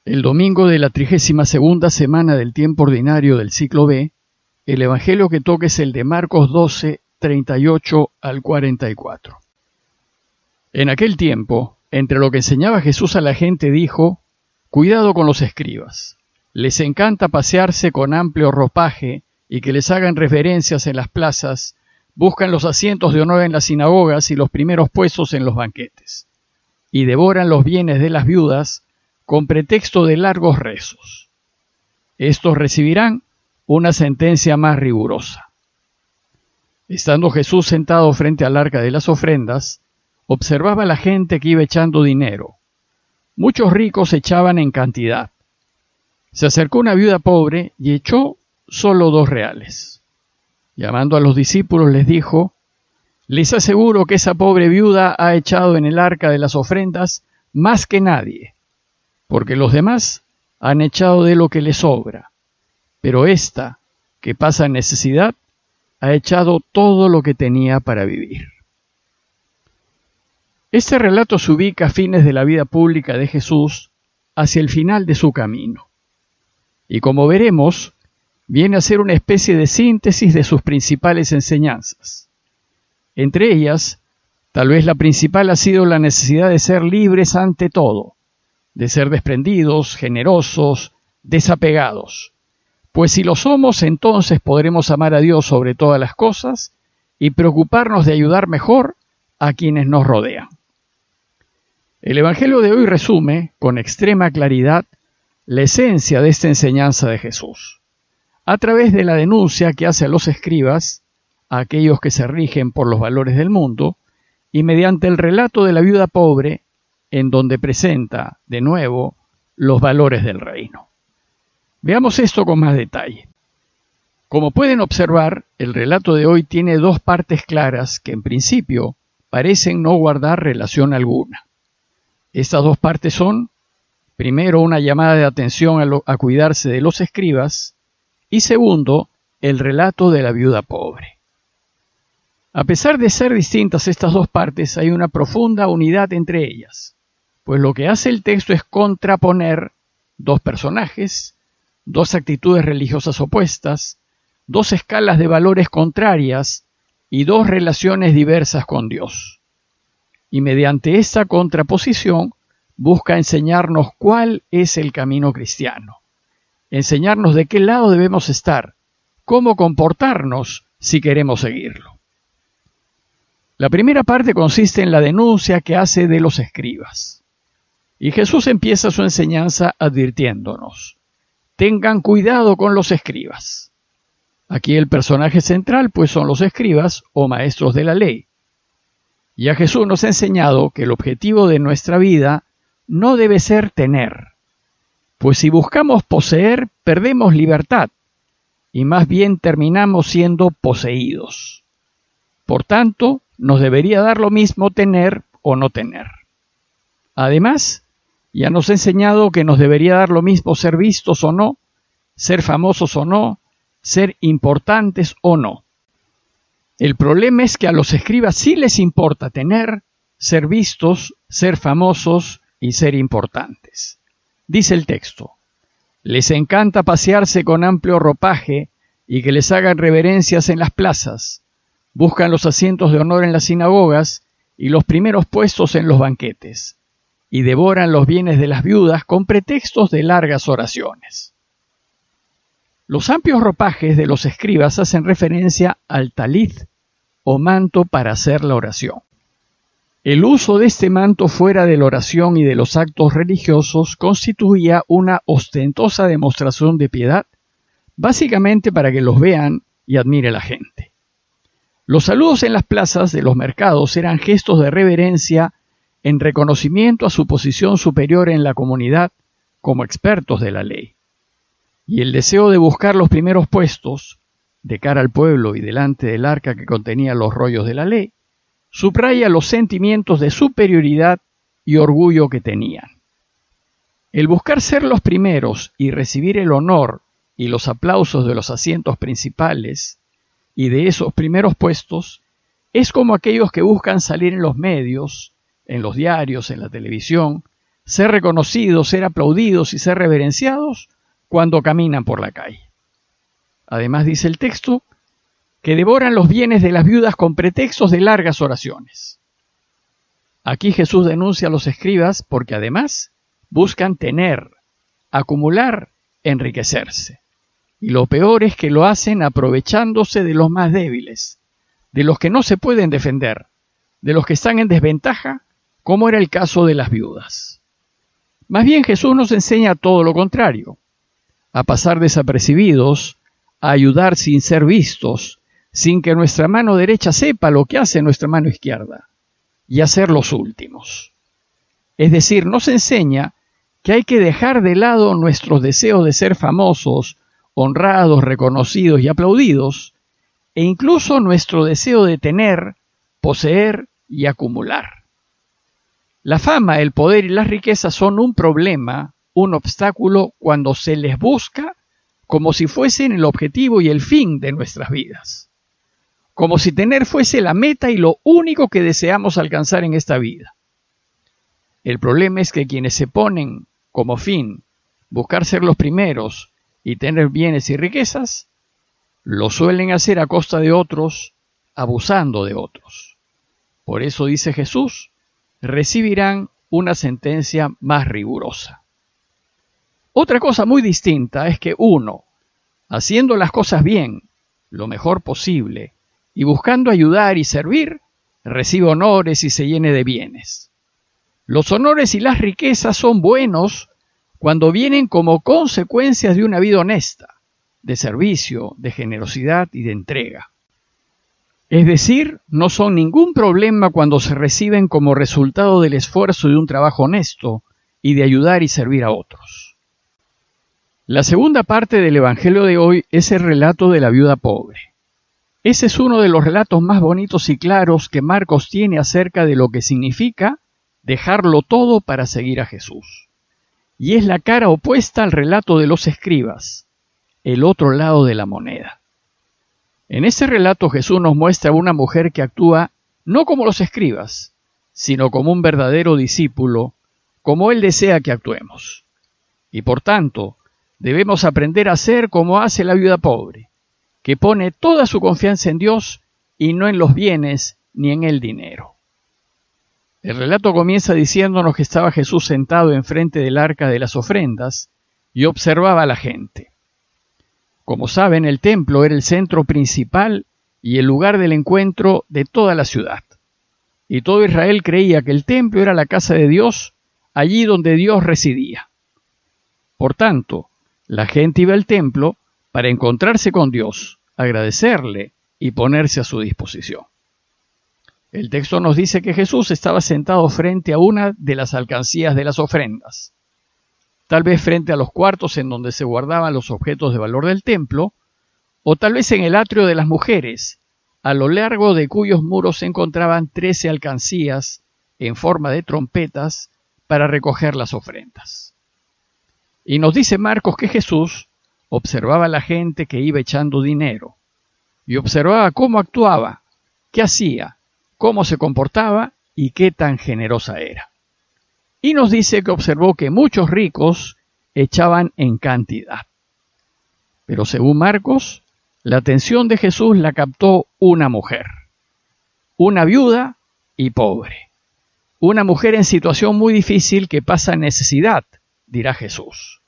El domingo de la 32ª semana del tiempo ordinario del ciclo B, el evangelio que toca es el de Marcos 12, 38 al 44. En aquel tiempo, entre lo que enseñaba Jesús a la gente, dijo: «Cuidado con los escribas. Les encanta pasearse con amplio ropaje y que les hagan reverencias en las plazas, buscan los asientos de honor en las sinagogas y los primeros puestos en los banquetes, y devoran los bienes de las viudas con pretexto de largos rezos. Estos recibirán una sentencia más rigurosa». Estando Jesús sentado frente al arca de las ofrendas, observaba a la gente que iba echando dinero. Muchos ricos echaban en cantidad. Se acercó una viuda pobre y echó solo 2 reales. Llamando a los discípulos les dijo: «Les aseguro que esa pobre viuda ha echado en el arca de las ofrendas más que nadie, porque los demás han echado de lo que les sobra, pero esta, que pasa necesidad, ha echado todo lo que tenía para vivir». Este relato se ubica a fines de la vida pública de Jesús, hacia el final de su camino. Y como veremos, viene a ser una especie de síntesis de sus principales enseñanzas. Entre ellas, tal vez la principal ha sido la necesidad de ser libres ante todo, de ser desprendidos, generosos, desapegados. Pues si lo somos, entonces podremos amar a Dios sobre todas las cosas y preocuparnos de ayudar mejor a quienes nos rodean. El Evangelio de hoy resume, con extrema claridad, la esencia de esta enseñanza de Jesús, a través de la denuncia que hace a los escribas, a aquellos que se rigen por los valores del mundo, y mediante el relato de la viuda pobre, en donde presenta, de nuevo, los valores del reino. Veamos esto con más detalle. Como pueden observar, el relato de hoy tiene 2 partes claras que en principio parecen no guardar relación alguna. Estas 2 partes son, primero, una llamada de atención a cuidarse de los escribas, y segundo, el relato de la viuda pobre. A pesar de ser distintas estas 2 partes, hay una profunda unidad entre ellas, pues lo que hace el texto es contraponer 2 personajes, 2 actitudes religiosas opuestas, 2 escalas de valores contrarias y 2 relaciones diversas con Dios. Y mediante esta contraposición busca enseñarnos cuál es el camino cristiano, enseñarnos de qué lado debemos estar, cómo comportarnos si queremos seguirlo. La primera parte consiste en la denuncia que hace de los escribas. Y Jesús empieza su enseñanza advirtiéndonos: tengan cuidado con los escribas. Aquí el personaje central pues son los escribas o maestros de la ley. Ya Jesús nos ha enseñado que el objetivo de nuestra vida no debe ser tener, pues si buscamos poseer, perdemos libertad, y más bien terminamos siendo poseídos. Por tanto, nos debería dar lo mismo tener o no tener. Además, ya nos ha enseñado que nos debería dar lo mismo ser vistos o no, ser famosos o no, ser importantes o no. El problema es que a los escribas sí les importa tener, ser vistos, ser famosos y ser importantes. Dice el texto: les encanta pasearse con amplio ropaje y que les hagan reverencias en las plazas, buscan los asientos de honor en las sinagogas y los primeros puestos en los banquetes, y devoran los bienes de las viudas con pretextos de largas oraciones. Los amplios ropajes de los escribas hacen referencia al talit, o manto para hacer la oración. El uso de este manto fuera de la oración y de los actos religiosos constituía una ostentosa demostración de piedad, básicamente para que los vean y admire la gente. Los saludos en las plazas de los mercados eran gestos de reverencia en reconocimiento a su posición superior en la comunidad como expertos de la ley. Y el deseo de buscar los primeros puestos, de cara al pueblo y delante del arca que contenía los rollos de la ley, subraya los sentimientos de superioridad y orgullo que tenían. El buscar ser los primeros y recibir el honor y los aplausos de los asientos principales y de esos primeros puestos es como aquellos que buscan salir en los medios, en los diarios, en la televisión, ser reconocidos, ser aplaudidos y ser reverenciados cuando caminan por la calle. Además, dice el texto, que devoran los bienes de las viudas con pretextos de largas oraciones. Aquí Jesús denuncia a los escribas porque además buscan tener, acumular, enriquecerse. Y lo peor es que lo hacen aprovechándose de los más débiles, de los que no se pueden defender, de los que están en desventaja, como era el caso de las viudas. Más bien Jesús nos enseña todo lo contrario, a pasar desapercibidos, a ayudar sin ser vistos, sin que nuestra mano derecha sepa lo que hace nuestra mano izquierda, y a ser los últimos. Es decir, nos enseña que hay que dejar de lado nuestros deseos de ser famosos, honrados, reconocidos y aplaudidos, e incluso nuestro deseo de tener, poseer y acumular. La fama, el poder y las riquezas son un problema, un obstáculo cuando se les busca como si fuesen el objetivo y el fin de nuestras vidas. Como si tener fuese la meta y lo único que deseamos alcanzar en esta vida. El problema es que quienes se ponen como fin buscar ser los primeros y tener bienes y riquezas, lo suelen hacer a costa de otros, abusando de otros. Por eso dice Jesús, recibirán una sentencia más rigurosa. Otra cosa muy distinta es que uno, haciendo las cosas bien, lo mejor posible, y buscando ayudar y servir, recibe honores y se llene de bienes. Los honores y las riquezas son buenos cuando vienen como consecuencias de una vida honesta, de servicio, de generosidad y de entrega. Es decir, no son ningún problema cuando se reciben como resultado del esfuerzo de un trabajo honesto y de ayudar y servir a otros. La segunda parte del Evangelio de hoy es el relato de la viuda pobre. Ese es uno de los relatos más bonitos y claros que Marcos tiene acerca de lo que significa dejarlo todo para seguir a Jesús. Y es la cara opuesta al relato de los escribas, el otro lado de la moneda. En ese relato Jesús nos muestra a una mujer que actúa no como los escribas, sino como un verdadero discípulo, como Él desea que actuemos. Y por tanto, debemos aprender a ser como hace la viuda pobre, que pone toda su confianza en Dios y no en los bienes ni en el dinero. El relato comienza diciéndonos que estaba Jesús sentado enfrente del arca de las ofrendas y observaba a la gente. Como saben, el templo era el centro principal y el lugar del encuentro de toda la ciudad. Y todo Israel creía que el templo era la casa de Dios, allí donde Dios residía. Por tanto, la gente iba al templo para encontrarse con Dios, agradecerle y ponerse a su disposición. El texto nos dice que Jesús estaba sentado frente a una de las alcancías de las ofrendas, tal vez frente a los cuartos en donde se guardaban los objetos de valor del templo, o tal vez en el atrio de las mujeres, a lo largo de cuyos muros se encontraban 13 alcancías en forma de trompetas para recoger las ofrendas. Y nos dice Marcos que Jesús observaba a la gente que iba echando dinero, y observaba cómo actuaba, qué hacía, cómo se comportaba y qué tan generosa era. Y nos dice que observó que muchos ricos echaban en cantidad. Pero según Marcos, la atención de Jesús la captó una mujer, una viuda y pobre, una mujer en situación muy difícil que pasa necesidad, dirá Jesús.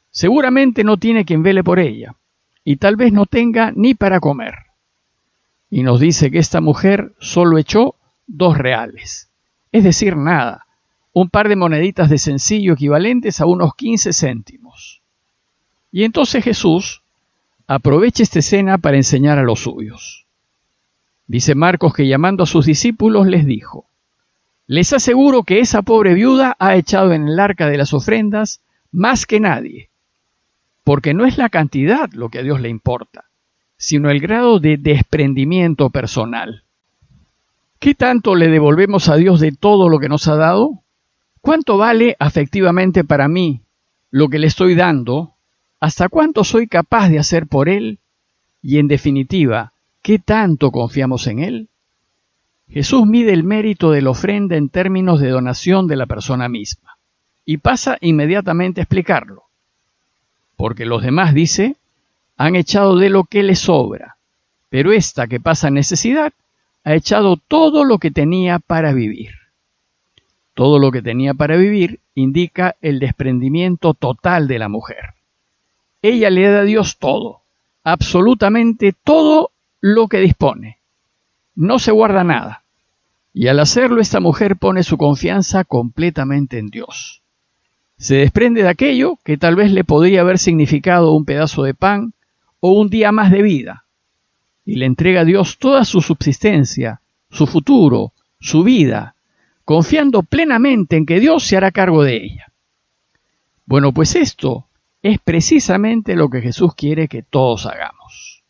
Seguramente no tiene quien vele por ella, y tal vez no tenga ni para comer. Y nos dice que esta mujer solo echó 2 reales, es decir, nada, un par de moneditas de sencillo equivalentes a unos 15 céntimos. Y entonces Jesús aprovecha esta escena para enseñar a los suyos. Dice Marcos que llamando a sus discípulos les dijo: les aseguro que esa pobre viuda ha echado en el arca de las ofrendas más que nadie, porque no es la cantidad lo que a Dios le importa, sino el grado de desprendimiento personal. ¿Qué tanto le devolvemos a Dios de todo lo que nos ha dado? ¿Cuánto vale afectivamente para mí lo que le estoy dando? ¿Hasta cuánto soy capaz de hacer por Él? Y en definitiva, ¿qué tanto confiamos en Él? Jesús mide el mérito de la ofrenda en términos de donación de la persona misma. y pasa inmediatamente a explicarlo. Porque los demás, dice, han echado de lo que les sobra, pero esta que pasa necesidad ha echado todo lo que tenía para vivir. Todo lo que tenía para vivir indica el desprendimiento total de la mujer. Ella le da a Dios todo, absolutamente todo lo que dispone. No se guarda nada. Y al hacerlo, esta mujer pone su confianza completamente en Dios. Se desprende de aquello que tal vez le podría haber significado un pedazo de pan o un día más de vida, y le entrega a Dios toda su subsistencia, su futuro, su vida, confiando plenamente en que Dios se hará cargo de ella. Bueno, pues esto es precisamente lo que Jesús quiere que todos hagamos.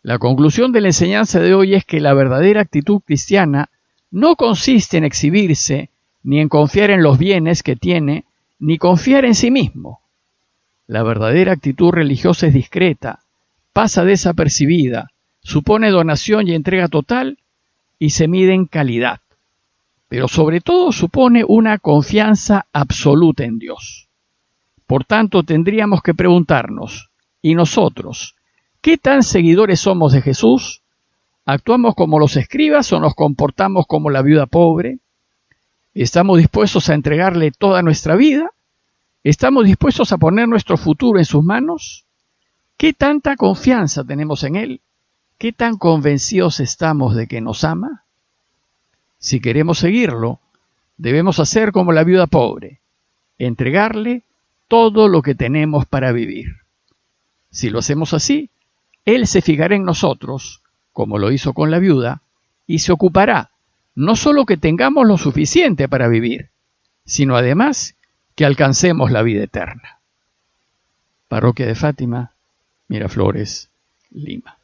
La conclusión de la enseñanza de hoy es que la verdadera actitud cristiana no consiste en exhibirse, ni en confiar en los bienes que tiene, ni confiar en sí mismo. La verdadera actitud religiosa es discreta, pasa desapercibida, supone donación y entrega total y se mide en calidad. Pero sobre todo supone una confianza absoluta en Dios. Por tanto, tendríamos que preguntarnos, ¿y nosotros, qué tan seguidores somos de Jesús? ¿Actuamos como los escribas o nos comportamos como la viuda pobre? ¿Estamos dispuestos a entregarle toda nuestra vida? ¿Estamos dispuestos a poner nuestro futuro en sus manos? ¿Qué tanta confianza tenemos en Él? ¿Qué tan convencidos estamos de que nos ama? Si queremos seguirlo, debemos hacer como la viuda pobre, entregarle todo lo que tenemos para vivir. Si lo hacemos así, Él se fijará en nosotros, como lo hizo con la viuda, y se ocupará no solo que tengamos lo suficiente para vivir, sino además que alcancemos la vida eterna. Parroquia de Fátima, Miraflores, Lima.